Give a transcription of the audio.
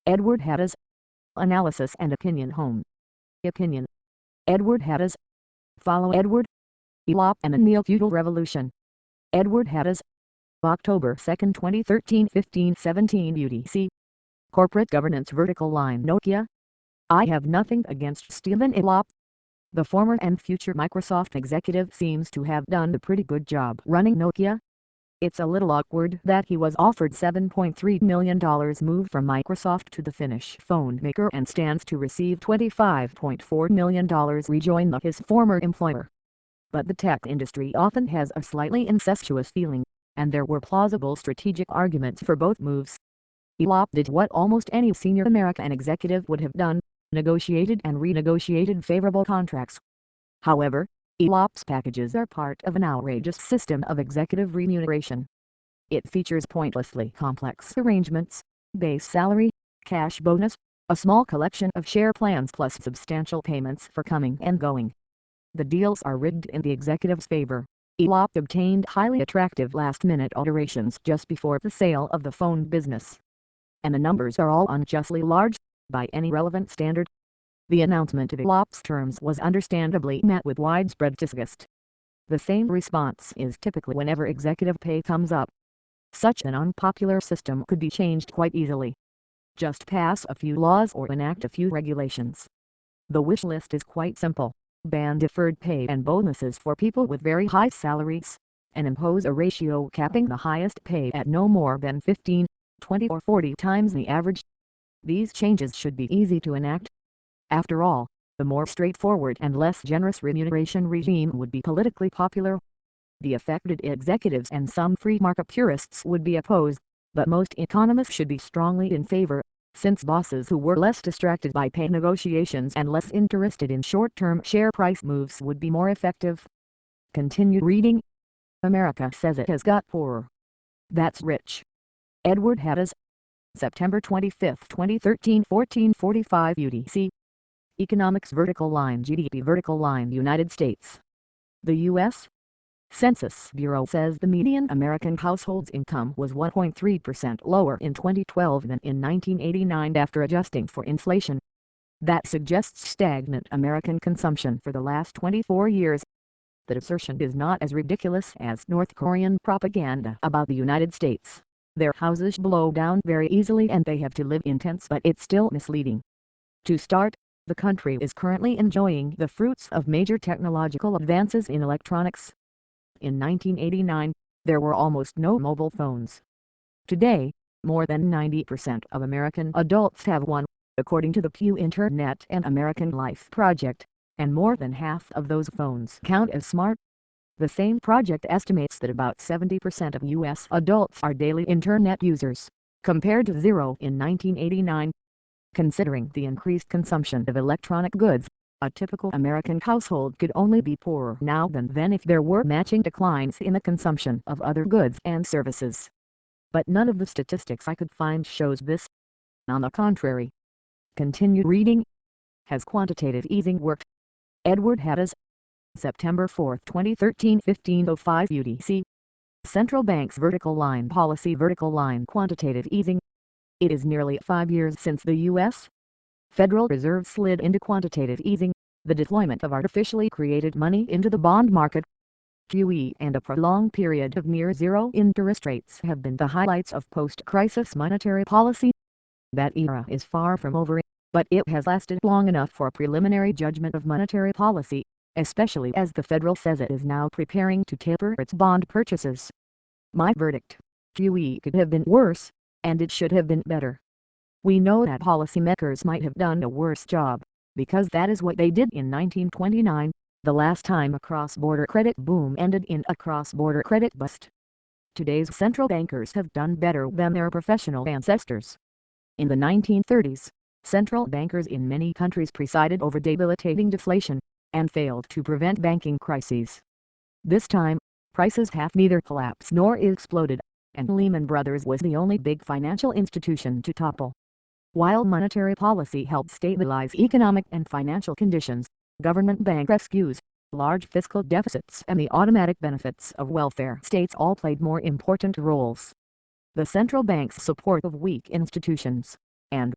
Edward Hadas. Analysis and Opinion Home. Opinion. Edward Hadas. Follow Edward Elop and the Neo-Feudal Revolution. Edward Hadas. October 2, 2013 15:17 UTC. Corporate Governance Vertical Line Nokia. I have nothing against Stephen Elop. The former and future Microsoft executive seems to have done a pretty good job running Nokia. It's a little awkward that he was offered $7.3 million move from Microsoft to the Finnish phone maker and stands to receive $25.4 million rejoin his former employer. But the tech industry often has a slightly incestuous feeling, and there were plausible strategic arguments for both moves. Elop did what almost any senior American executive would have done, negotiated and renegotiated favorable contracts. However, Elop's packages are part of an outrageous system of executive remuneration. It features pointlessly complex arrangements, base salary, cash bonus, a small collection of share plans plus substantial payments for coming and going. The deals are rigged in the executive's favor. Elop obtained highly attractive last-minute alterations just before the sale of the phone business. And the numbers are all unjustly large, by any relevant standard. The announcement of Elop's terms was understandably met with widespread disgust. The same response is typical whenever executive pay comes up. Such an unpopular system could be changed quite easily. Just pass a few laws or enact a few regulations. The wish list is quite simple. Ban deferred pay and bonuses for people with very high salaries, and impose a ratio capping the highest pay at no more than 15, 20 or 40 times the average. These changes should be easy to enact. After all, the more straightforward and less generous remuneration regime would be politically popular. The affected executives and some free market purists would be opposed, but most economists should be strongly in favor, since bosses who were less distracted by pay negotiations and less interested in short-term share price moves would be more effective. Continue reading. America says it has got poorer. That's rich. Edward Hadas. September 25, 2013 14:45 UTC. Economics Vertical Line GDP Vertical Line United States. The U.S. Census Bureau says the median American household's income was 1.3% lower in 2012 than in 1989 after adjusting for inflation. That suggests stagnant American consumption for the last 24 years. That assertion is not as ridiculous as North Korean propaganda about the United States. Their houses blow down very easily and they have to live in tents, but it's still misleading. To start, the country is currently enjoying the fruits of major technological advances in electronics. In 1989, there were almost no mobile phones. Today, more than 90% of American adults have one, according to the Pew Internet and American Life Project, and more than half of those phones count as smart. The same project estimates that about 70% of U.S. adults are daily Internet users, compared to 0 in 1989. Considering the increased consumption of electronic goods, a typical American household could only be poorer now than then if there were matching declines in the consumption of other goods and services. But none of the statistics I could find shows this. On the contrary. Continue reading. Has quantitative easing worked? Edward Hadas. September 4, 2013 15:05 UTC. Central Bank's Vertical Line Policy Vertical Line Quantitative Easing. It is nearly 5 years since the U.S. Federal Reserve slid into quantitative easing, the deployment of artificially created money into the bond market. QE and a prolonged period of near-zero interest rates have been the highlights of post-crisis monetary policy. That era is far from over, but it has lasted long enough for a preliminary judgment of monetary policy, especially as the Federal says it is now preparing to taper its bond purchases. My verdict: QE could have been worse, and it should have been better. We know that policymakers might have done a worse job, because that is what they did in 1929, the last time a cross-border credit boom ended in a cross-border credit bust. Today's central bankers have done better than their professional ancestors. In the 1930s, central bankers in many countries presided over debilitating deflation, and failed to prevent banking crises. This time, prices have neither collapsed nor exploded, and Lehman Brothers was the only big financial institution to topple. While monetary policy helped stabilize economic and financial conditions, government bank rescues, large fiscal deficits and the automatic benefits of welfare states all played more important roles. The central bank's support of weak institutions, and,